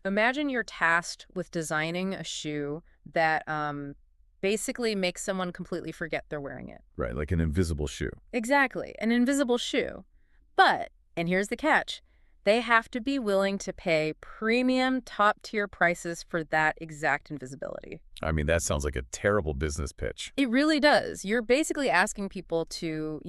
Imagine you're tasked with designing a shoe that basically makes someone completely forget they're wearing it. Right, like an invisible shoe. Exactly, an invisible shoe. But, and here's the catch, they have to be willing to pay premium top tier prices for that exact invisibility. I mean, that sounds like a terrible business pitch. It really does. You're basically asking people to,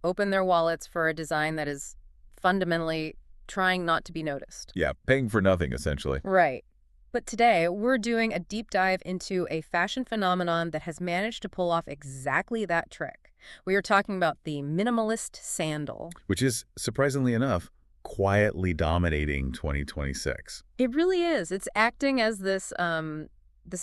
open their wallets for a design that is fundamentally trying not to be noticed. Yeah, paying for nothing, essentially. Right. But today, we're doing a deep dive into a fashion phenomenon that has managed to pull off exactly that trick. We are talking about the minimalist sandal. Which is, surprisingly enough, quietly dominating 2026. It really is. It's acting as this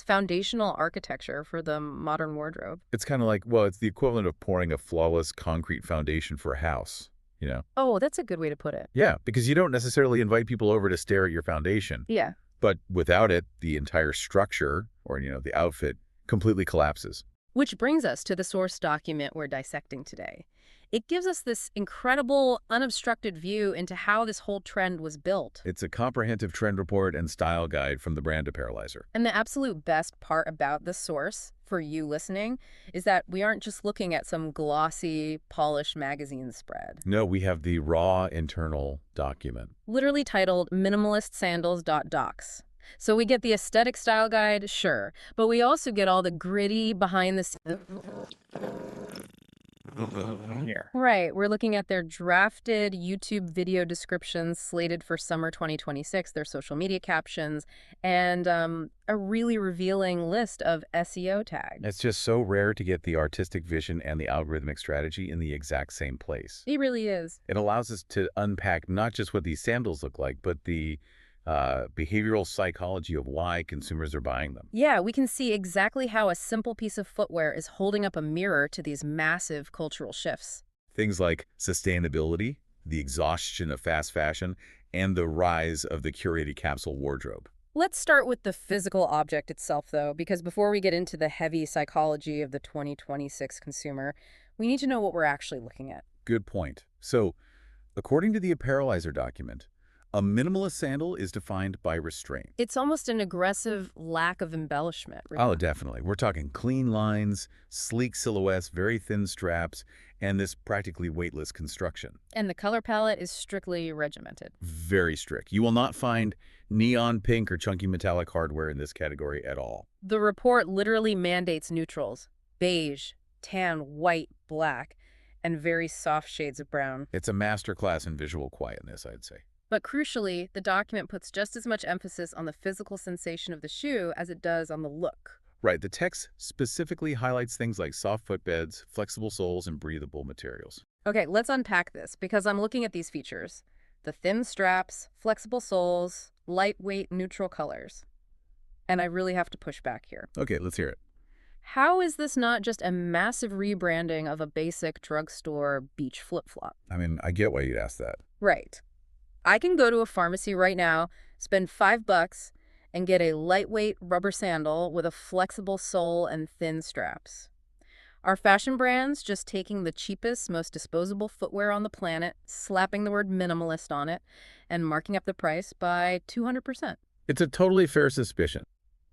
foundational architecture for the modern wardrobe. It's kind of like, well, it's the equivalent of pouring a flawless concrete foundation for a house, you know? Oh, that's a good way to put it. Yeah, because you don't necessarily invite people over to stare at your foundation. Yeah. But without it, the entire structure, or, the outfit, completely collapses. Which brings us to the source document we're dissecting today. It gives us this incredible, unobstructed view into how this whole trend was built. It's a comprehensive trend report and style guide from the brand Apparelizer. And the absolute best part about the source, for you listening, is that we aren't just looking at some glossy, polished magazine spread. No, we have the raw internal document. Literally titled Minimalist Sandals.docs. So we get the aesthetic style guide, sure, but we also get all the gritty behind the scenes. Here. Right, we're looking at their drafted YouTube video descriptions slated for summer 2026, their social media captions, and a really revealing list of SEO tags. It's just so rare to get the artistic vision and the algorithmic strategy in the exact same place. It really is. It allows us to unpack not just what these sandals look like, but the behavioral psychology of why consumers are buying them. Yeah, we can see exactly how a simple piece of footwear is holding up a mirror to these massive cultural shifts. Things like sustainability, the exhaustion of fast fashion, and the rise of the curated capsule wardrobe. Let's start with the physical object itself, though, because before we get into the heavy psychology of the 2026 consumer, we need to know what we're actually looking at. Good point. So, according to the Apparelizer document, a minimalist sandal is defined by restraint. It's almost an aggressive lack of embellishment. Oh, definitely. We're talking clean lines, sleek silhouettes, very thin straps, and this practically weightless construction. And the color palette is strictly regimented. Very strict. You will not find neon pink or chunky metallic hardware in this category at all. The report literally mandates neutrals: beige, tan, white, black, and very soft shades of brown. It's a masterclass in visual quietness, I'd say. But crucially, the document puts just as much emphasis on the physical sensation of the shoe as it does on the look. Right, the text specifically highlights things like soft footbeds, flexible soles, and breathable materials. Okay, let's unpack this because I'm looking at these features. The thin straps, flexible soles, lightweight, neutral colors. And I really have to push back here. Okay, let's hear it. How is this not just a massive rebranding of a basic drugstore beach flip-flop? I mean, I get why you'd ask that. Right. I can go to a pharmacy right now, spend $5, and get a lightweight rubber sandal with a flexible sole and thin straps. Are fashion brands just taking the cheapest, most disposable footwear on the planet, slapping the word minimalist on it, and marking up the price by 200%? It's a totally fair suspicion.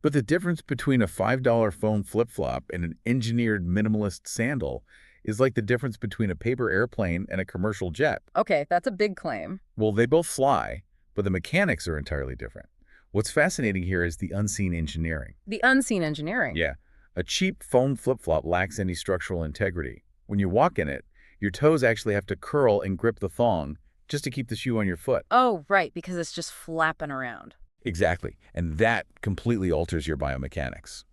But the difference between a $5 foam flip-flop and an engineered minimalist sandal is like the difference between a paper airplane and a commercial jet. Okay, that's a big claim. Well, they both fly, but the mechanics are entirely different. What's fascinating here is the unseen engineering. The unseen engineering. Yeah, a cheap foam flip-flop lacks any structural integrity. When you walk in it, your toes actually have to curl and grip the thong just to keep the shoe on your foot. Oh, right, because it's just flapping around. Exactly, and that completely alters your biomechanics.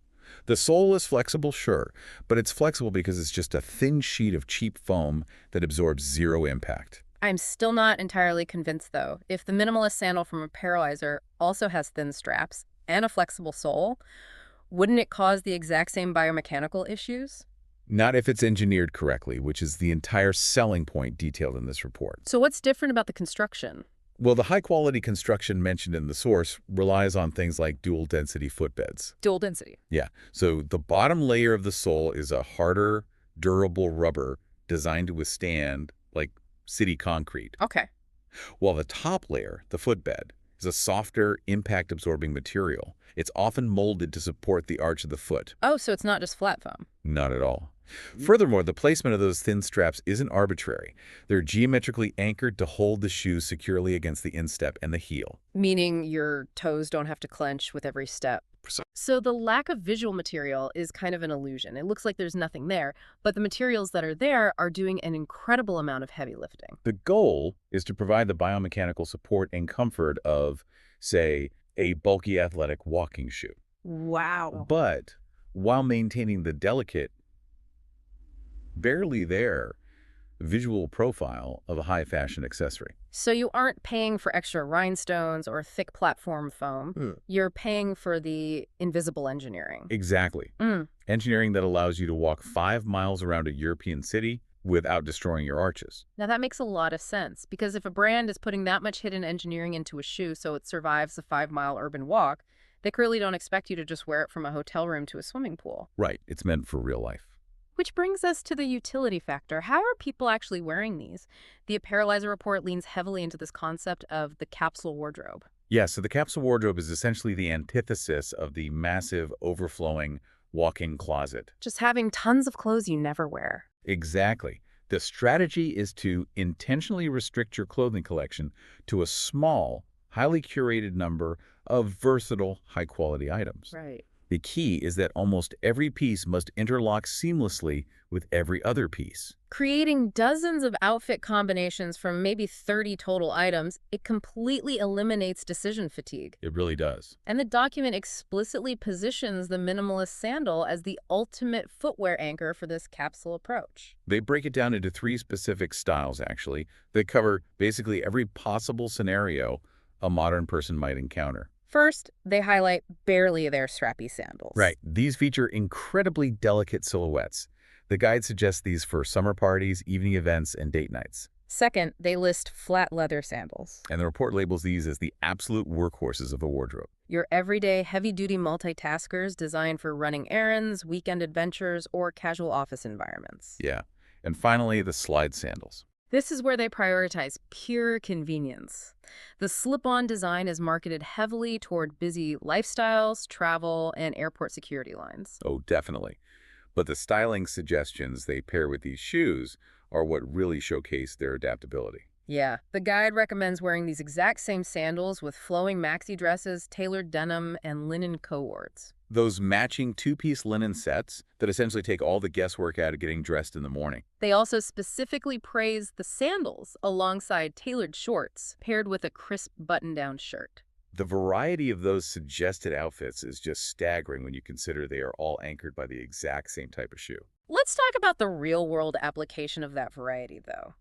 The sole is flexible, sure, but it's flexible because it's just a thin sheet of cheap foam that absorbs zero impact. I'm still not entirely convinced, though. If the minimalist sandal from Apparelizer also has thin straps and a flexible sole, wouldn't it cause the exact same biomechanical issues? Not if it's engineered correctly, which is the entire selling point detailed in this report. So what's different about the construction? Well, the high-quality construction mentioned in the source relies on things like dual-density footbeds. Dual density. Yeah, so the bottom layer of the sole is a harder, durable rubber designed to withstand, like, city concrete. Okay. While the top layer, the footbed, is a softer, impact-absorbing material. It's often molded to support the arch of the foot. Oh, so it's not just flat foam. Not at all. Furthermore, the placement of those thin straps isn't arbitrary. They're geometrically anchored to hold the shoe securely against the instep and the heel. Meaning your toes don't have to clench with every step. So the lack of visual material is kind of an illusion. It looks like there's nothing there, but the materials that are there are doing an incredible amount of heavy lifting. The goal is to provide the biomechanical support and comfort of, say, a bulky athletic walking shoe. Wow. But while maintaining the delicate, barely there visual profile of a high-fashion accessory. So you aren't paying for extra rhinestones or thick platform foam. You're paying for the invisible engineering. Exactly. Engineering that allows you to walk 5 miles around a European city without destroying your arches. Now that makes a lot of sense, because if a brand is putting that much hidden engineering into a shoe so it survives the 5-mile urban walk, they clearly don't expect you to just wear it from a hotel room to a swimming pool. Right. It's meant for real life. Which brings us to the utility factor. How are people actually wearing these? The Apparelizer report leans heavily into this concept of the capsule wardrobe. Yeah, so the capsule wardrobe is essentially the antithesis of the massive, overflowing walk-in closet. Just having tons of clothes you never wear. Exactly. The strategy is to intentionally restrict your clothing collection to a small, highly curated number of versatile, high-quality items. Right. The key is that almost every piece must interlock seamlessly with every other piece. Creating dozens of outfit combinations from maybe 30 total items, it completely eliminates decision fatigue. It really does. And the document explicitly positions the minimalist sandal as the ultimate footwear anchor for this capsule approach. They break it down into 3 specific styles, actually, that cover basically every possible scenario a modern person might encounter. First, they highlight barely there strappy sandals. Right. These feature incredibly delicate silhouettes. The guide suggests these for summer parties, evening events, and date nights. Second, they list flat leather sandals. And the report labels these as the absolute workhorses of a wardrobe. Your everyday heavy-duty multitaskers designed for running errands, weekend adventures, or casual office environments. Yeah. And finally, the slide sandals. This is where they prioritize pure convenience. The slip-on design is marketed heavily toward busy lifestyles, travel, and airport security lines. Oh, definitely. But the styling suggestions they pair with these shoes are what really showcase their adaptability. Yeah, the guide recommends wearing these exact same sandals with flowing maxi dresses, tailored denim, and linen cohorts. Those matching 2-piece linen sets that essentially take all the guesswork out of getting dressed in the morning. They also specifically praise the sandals alongside tailored shorts paired with a crisp button-down shirt. The variety of those suggested outfits is just staggering when you consider they are all anchored by the exact same type of shoe. Let's talk about the real-world application of that variety, though.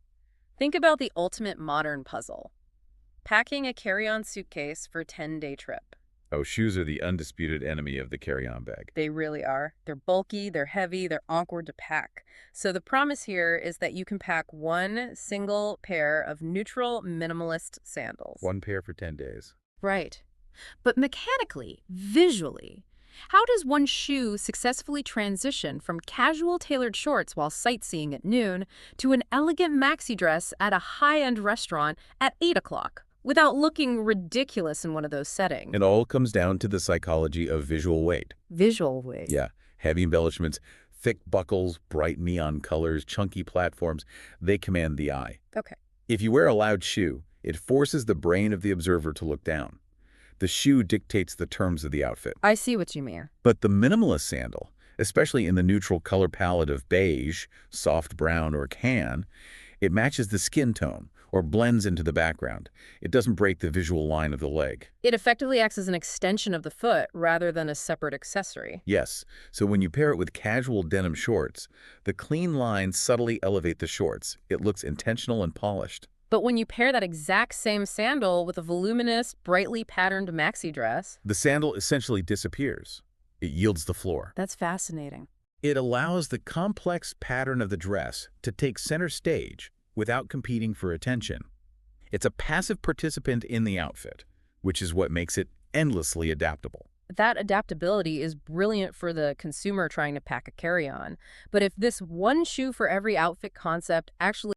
Think about the ultimate modern puzzle. Packing a carry-on suitcase for a 10-day trip. Oh, shoes are the undisputed enemy of the carry-on bag. They really are. They're bulky, they're heavy, they're awkward to pack. So the promise here is that you can pack one single pair of neutral minimalist sandals. 1 pair for 10 days. Right. But mechanically, visually, how does one shoe successfully transition from casual tailored shorts while sightseeing at noon to an elegant maxi dress at a high-end restaurant at 8 o'clock? Without looking ridiculous in one of those settings? It all comes down to the psychology of visual weight. Visual weight. Yeah, heavy embellishments, thick buckles, bright neon colors, chunky platforms, they command the eye. Okay. If you wear a loud shoe, it forces the brain of the observer to look down. The shoe dictates the terms of the outfit. I see what you mean. But the minimalist sandal, especially in the neutral color palette of beige, soft brown, or tan, it matches the skin tone or blends into the background. It doesn't break the visual line of the leg. It effectively acts as an extension of the foot rather than a separate accessory. Yes, so when you pair it with casual denim shorts, the clean lines subtly elevate the shorts. It looks intentional and polished. But when you pair that exact same sandal with a voluminous, brightly patterned maxi dress, The sandal essentially disappears. It yields the floor. that's fascinating. It allows the complex pattern of the dress to take center stage without competing for attention. It's a passive participant in the outfit, which is what makes it endlessly adaptable. That adaptability is brilliant for the consumer trying to pack a carry-on. But if this one shoe for every outfit concept actually